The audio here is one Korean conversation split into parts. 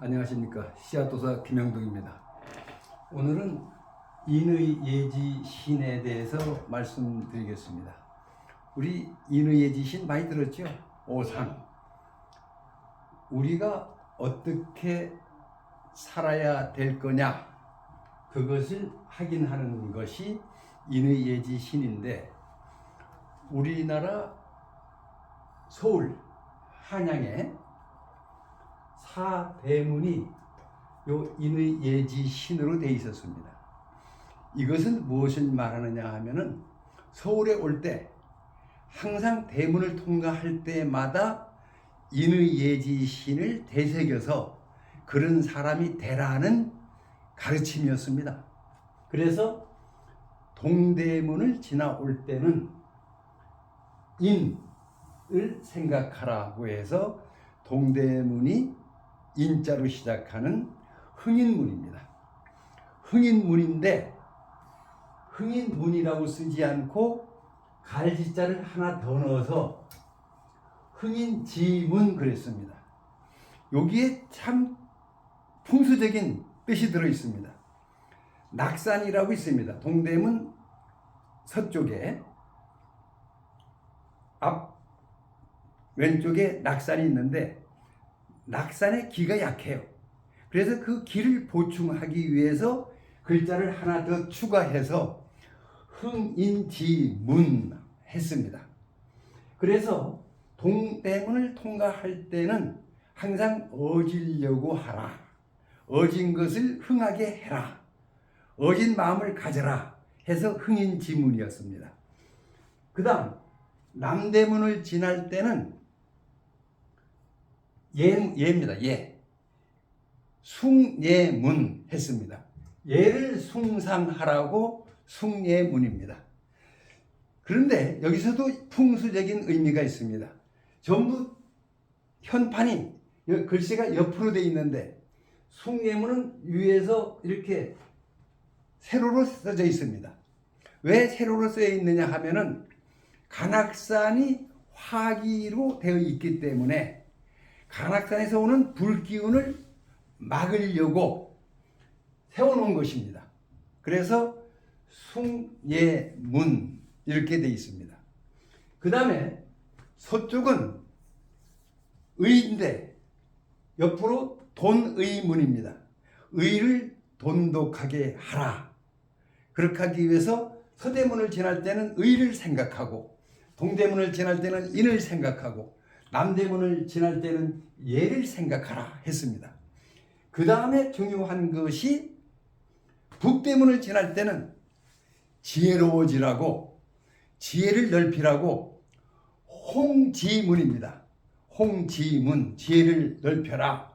안녕하십니까. 씨앗도사 김영동입니다. 오늘은 인의예지 신에 대해서 말씀드리겠습니다. 우리 인의예지 신 많이 들었죠? 오산. 우리가 어떻게 살아야 될 거냐, 그것을 확인하는 것이 인의예지 신인데, 우리나라 서울 한양에 사대문이 요 인의예지 신으로 되어 있었습니다. 이것은 무엇을 말하느냐 하면은, 서울에 올 때 항상 대문을 통과할 때마다 인의예지 신을 되새겨서 그런 사람이 되라는 가르침이었습니다. 그래서 동대문을 지나올 때는 인을 생각하라고 해서 동대문이 인자로 시작하는 흥인문입니다. 흥인문인데, 흥인문이라고 쓰지 않고 갈지자를 하나 더 넣어서 흥인지문 그랬습니다. 여기에 참 풍수적인 뜻이 들어 있습니다. 낙산이라고 있습니다. 동대문 서쪽에 앞 왼쪽에 낙산이 있는데, 낙산의 기가 약해요. 그래서 그 기를 보충하기 위해서 글자를 하나 더 추가해서 흥인지문 했습니다. 그래서 동대문을 통과할 때는 항상 어지려고 하라, 어진 것을 흥하게 해라, 어진 마음을 가져라 해서 흥인지문이었습니다. 그 다음 남대문을 지날 때는 예입니다. 예. 숭예문 했습니다. 예를 숭상하라고 숭예문입니다. 그런데 여기서도 풍수적인 의미가 있습니다. 전부 현판이 글씨가 옆으로 되어 있는데, 숭예문은 위에서 이렇게 세로로 써져 있습니다. 왜 세로로 쓰여 있느냐 하면은 간악산이 화기로 되어 있기 때문에 간악산에서 오는 불기운을 막으려고 세워놓은 것입니다. 그래서 숭예문 이렇게 되어 있습니다. 그 다음에 서쪽은 의인데 옆으로 돈의문입니다. 의를 돈독하게 하라. 그렇게 하기 위해서 서대문을 지날 때는 의를 생각하고, 동대문을 지날 때는 인을 생각하고, 남대문을 지날 때는 예를 생각하라 했습니다. 그 다음에 중요한 것이 북대문을 지날 때는 지혜로워지라고, 지혜를 넓히라고 홍지문입니다. 홍지문, 지혜를 넓혀라.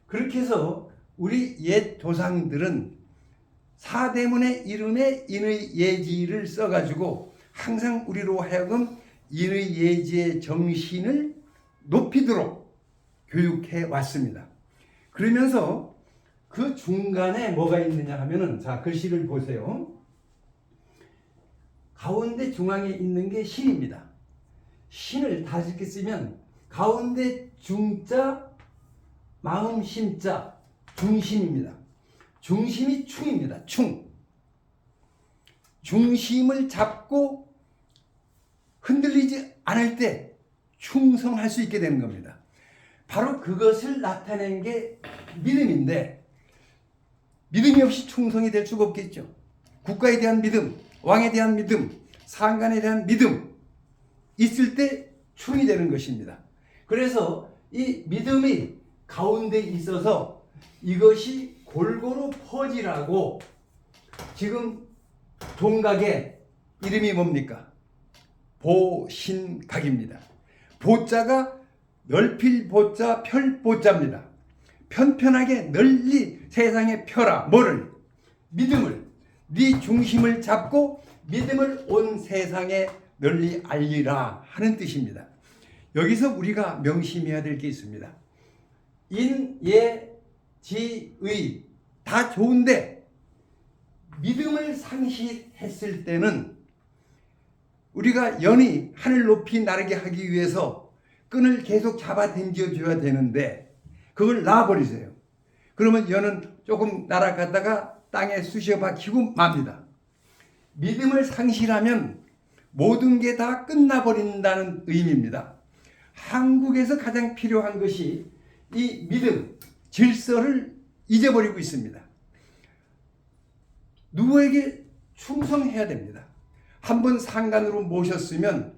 그렇게 해서 우리 옛 조상들은 사대문의 이름에 인의예지를 써가지고 항상 우리로 하여금 인의예지의 정신을 높이도록 교육해 왔습니다. 그러면서 그 중간에 뭐가 있느냐 하면은, 자, 글씨를 보세요. 가운데 중앙에 있는 게 신입니다. 신을 다시 이렇게 쓰면 가운데 중자, 마음 심자, 중심입니다. 중심이 충입니다. 충. 중심을 잡고 흔들리지 않을 때 충성할 수 있게 되는 겁니다. 바로 그것을 나타낸 게 믿음인데, 믿음이 없이 충성이 될 수가 없겠죠. 국가에 대한 믿음, 왕에 대한 믿음, 상관에 대한 믿음 있을 때 충이 되는 것입니다. 그래서 이 믿음이 가운데 있어서 이것이 골고루 퍼지라고 지금 종각의 이름이 뭡니까? 보신각입니다. 보자가 넓힐 보자, 펼 보자입니다. 편편하게 널리 세상에 펴라. 뭐를? 믿음을. 네 중심을 잡고 믿음을 온 세상에 널리 알리라 하는 뜻입니다. 여기서 우리가 명심해야 될 게 있습니다. 인, 예, 지, 의 다 좋은데 믿음을 상실했을 때는 우리가 연이 하늘 높이 나르게 하기 위해서 끈을 계속 잡아 당겨줘야 되는데 그걸 놔버리세요. 그러면 여는 조금 날아갔다가 땅에 쑤셔 박히고 맙니다. 믿음을 상실하면 모든 게 다 끝나버린다는 의미입니다. 한국에서 가장 필요한 것이 이 믿음, 질서를 잊어버리고 있습니다. 누구에게 충성해야 됩니다. 한번 상관으로 모셨으면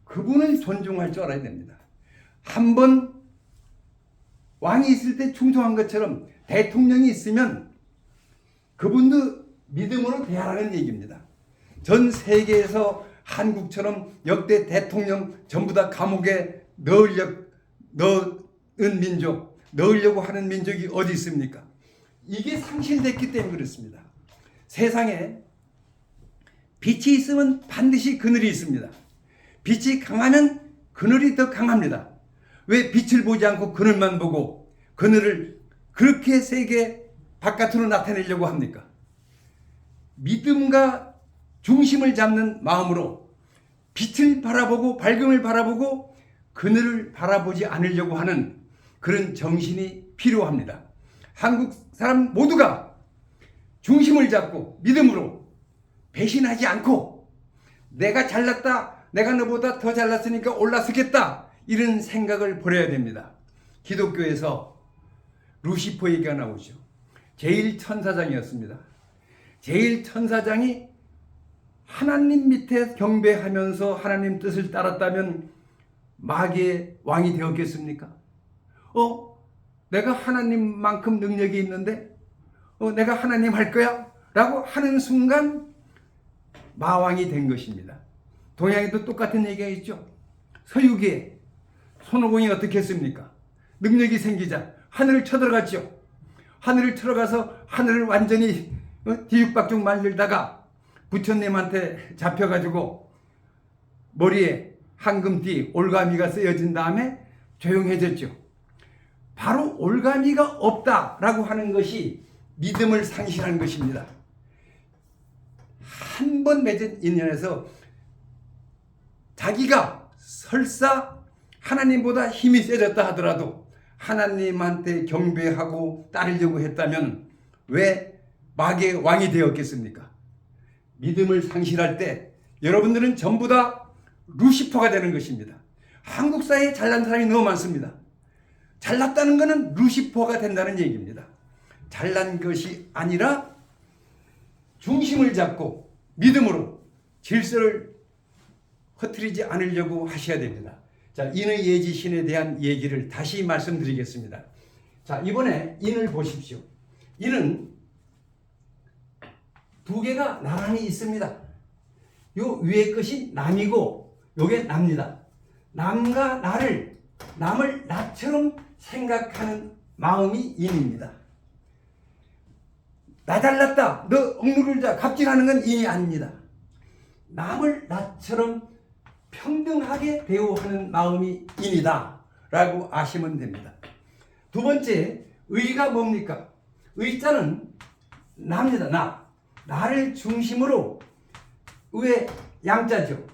그분을 존중할 줄 알아야 됩니다. 한번 왕이 있을 때 충성한 것처럼 대통령이 있으면 그분도 믿음으로 대하라는 얘기입니다. 전 세계에서 한국처럼 역대 대통령 전부 다 감옥에 넣은 민족, 넣으려고 하는 민족이 어디 있습니까? 이게 상실됐기 때문에 그렇습니다. 세상에 빛이 있으면 반드시 그늘이 있습니다. 빛이 강하면 그늘이 더 강합니다. 왜 빛을 보지 않고 그늘만 보고 그늘을 그렇게 세게 바깥으로 나타내려고 합니까? 믿음과 중심을 잡는 마음으로 빛을 바라보고 밝음을 바라보고 그늘을 바라보지 않으려고 하는 그런 정신이 필요합니다. 한국 사람 모두가 중심을 잡고 믿음으로 배신하지 않고 내가 잘났다, 내가 너보다 더 잘났으니까 올라서겠다, 이런 생각을 버려야 됩니다. 기독교에서 루시퍼 얘기가 나오죠. 제일 천사장이었습니다. 제일 천사장이 하나님 밑에 경배하면서 하나님 뜻을 따랐다면 마귀의 왕이 되었겠습니까? 내가 하나님만큼 능력이 있는데 내가 하나님 할 거야? 라고 하는 순간 마왕이 된 것입니다. 동양에도 똑같은 얘기가 있죠. 서유기에 손오공이 어떻게 했습니까? 능력이 생기자 하늘을 쳐들어갔죠. 하늘을 쳐들어가서 하늘을 완전히 뒤죽박죽 말리다가 부처님한테 잡혀가지고 머리에 황금띠 올가미가 쓰여진 다음에 조용해졌죠. 바로 올가미가 없다라고 하는 것이 믿음을 상실한 것입니다. 한 번 맺은 인연에서 자기가 설사 하나님보다 힘이 세졌다 하더라도 하나님한테 경배하고 따르려고 했다면 왜 마귀의 왕이 되었겠습니까? 믿음을 상실할 때 여러분들은 전부 다 루시퍼가 되는 것입니다. 한국 사회에 잘난 사람이 너무 많습니다. 잘났다는 것은 루시퍼가 된다는 얘기입니다. 잘난 것이 아니라 중심을 잡고 믿음으로 질서를 흐트리지 않으려고 하셔야 됩니다. 자, 인의 예지신에 대한 얘기를 다시 말씀드리겠습니다. 자, 이번에 인을 보십시오. 인은 두 개가 나란히 있습니다. 요 위에 것이 남이고 요게 나입니다. 남과 나를, 남을 나처럼 생각하는 마음이 인입니다. 나 잘났다, 너 억누르자, 갑질하는 건 인이 아닙니다. 남을 나처럼 평등하게 대우하는 마음이 인이다 라고 아시면 됩니다. 두 번째, 의가 뭡니까? 의자는 나입니다. 나를 중심으로, 의 양자죠.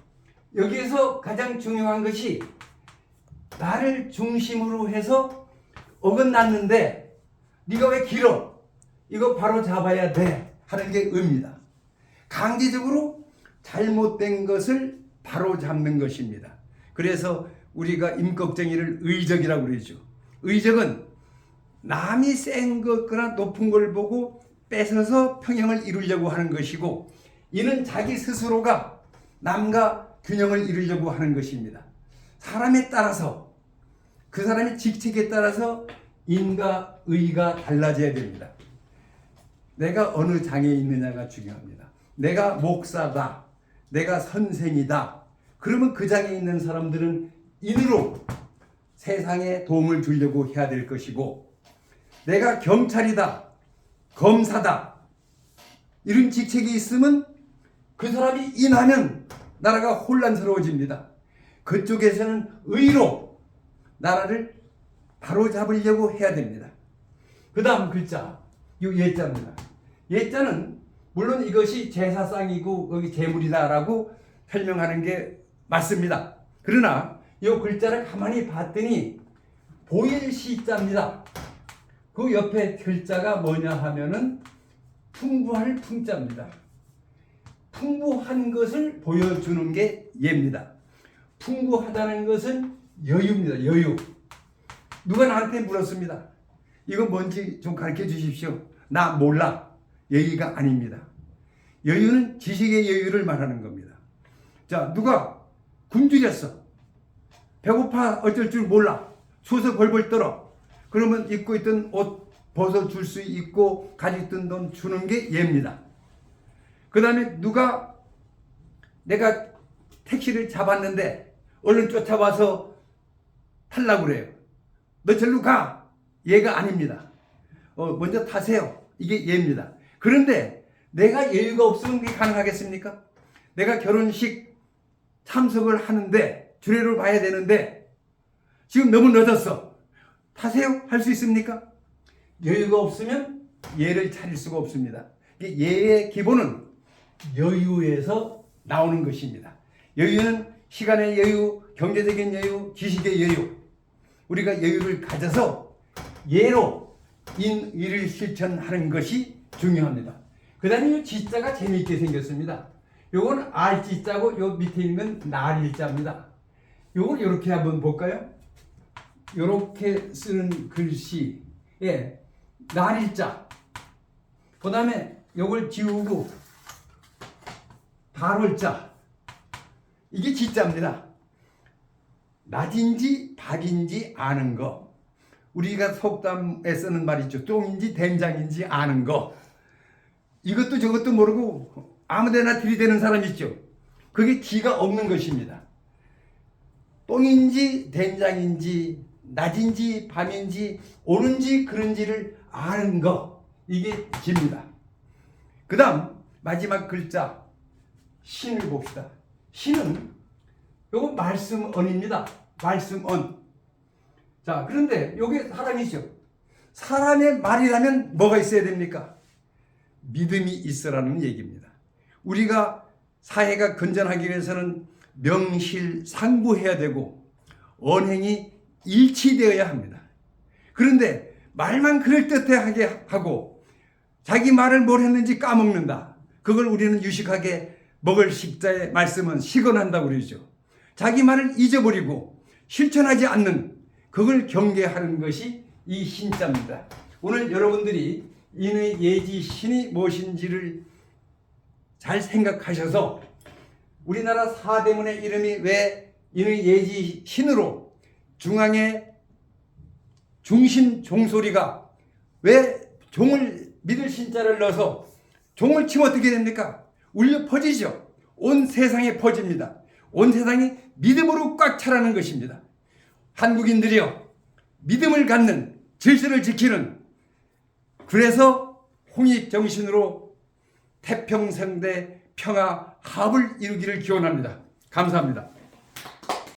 여기에서 가장 중요한 것이 나를 중심으로 해서 어긋났는데 네가 왜 길어? 이거 바로 잡아야 돼 하는 게 의입니다. 강제적으로 잘못된 것을 바로 잡는 것입니다. 그래서 우리가 임꺽정이를 의적이라고 그러죠. 의적은 남이 센 것거나 높은 걸 보고 뺏어서 평형을 이루려고 하는 것이고, 이는 자기 스스로가 남과 균형을 이루려고 하는 것입니다. 사람에 따라서, 그 사람의 직책에 따라서 인과 의가 달라져야 됩니다. 내가 어느 장에 있느냐가 중요합니다. 내가 목사다, 내가 선생이다, 그러면 그 장에 있는 사람들은 인으로 세상에 도움을 주려고 해야 될 것이고, 내가 경찰이다, 검사다, 이런 직책이 있으면 그 사람이 인하면 나라가 혼란스러워집니다. 그쪽에서는 의로 나라를 바로잡으려고 해야 됩니다. 그 다음 글자, 이 예자입니다. 예자는 물론 이것이 제사상이고 여기 제물이다라고 설명하는 게 맞습니다. 그러나 이 글자를 가만히 봤더니 보일시자입니다. 그 옆에 글자가 뭐냐 하면은 풍부할 풍자입니다. 풍부한 것을 보여주는 게 예입니다. 풍부하다는 것은 여유입니다. 여유. 누가 나한테 물었습니다. 이거 뭔지 좀 가르쳐 주십시오. 나 몰라. 여유가 아닙니다. 여유는 지식의 여유를 말하는 겁니다. 자, 누가 굶주렸어. 배고파 어쩔 줄 몰라. 추워서 벌벌 떨어. 그러면 입고 있던 옷 벗어줄 수 있고 가지고 있던 돈 주는 게 예입니다. 그 다음에 누가 내가 택시를 잡았는데 얼른 쫓아와서 타려고 그래요. 너 절로 가. 예가 아닙니다. 먼저 타세요. 이게 예입니다. 그런데 내가 여유가 없으면 그게 가능하겠습니까? 내가 결혼식 참석을 하는데 주례를 봐야 되는데 지금 너무 늦었어. 타세요? 할 수 있습니까? 여유가 없으면 예를 차릴 수가 없습니다. 예의 기본은 여유에서 나오는 것입니다. 여유는 시간의 여유, 경제적인 여유, 지식의 여유. 우리가 여유를 가져서 예로 일을 실천하는 것이 중요합니다. 그 다음에 이 지자가 재미있게 생겼습니다. 요건 알지자고 요 밑에 있는 건 날일자입니다. 요걸 이렇게 한번 볼까요? 이렇게 쓰는 글씨, 예, 날일자. 그 다음에 요걸 지우고 발월자. 이게 지자입니다. 낮인지 박인지 아는 거. 우리가 속담에 쓰는 말 있죠. 똥인지 된장인지 아는 거. 이것도 저것도 모르고 아무데나 들이대는 사람 있죠. 그게 지가 없는 것입니다. 똥인지 된장인지 낮인지 밤인지 옳은지 그른지를 아는 거. 이게 지입니다. 그 다음 마지막 글자 신을 봅시다. 신은 요거 말씀언입니다. 말씀언. 자, 그런데 요게 사람이죠. 사람의 말이라면 뭐가 있어야 됩니까? 믿음이 있으라는 얘기입니다. 우리가 사회가 건전하기 위해서는 명실상부해야 되고 언행이 일치되어야 합니다. 그런데 말만 그럴듯하게 하고 자기 말을 뭘 했는지 까먹는다. 그걸 우리는 유식하게 먹을 식자의 말씀은 식언한다고 그러죠. 자기 말을 잊어버리고 실천하지 않는 그걸 경계하는 것이 이 신자입니다. 오늘 여러분들이 인의 예지 신이 무엇인지를 잘 생각하셔서 우리나라 사대문의 이름이 왜 인의 예지 신으로 중앙에 중심 종소리가 왜 종을 믿을 신자를 넣어서 종을 치면 어떻게 됩니까? 울려 퍼지죠. 온 세상에 퍼집니다. 온 세상이 믿음으로 꽉 차라는 것입니다. 한국인들이요, 믿음을 갖는 질서를 지키는, 그래서 홍익정신으로 태평성대 평화 합을 이루기를 기원합니다. 감사합니다.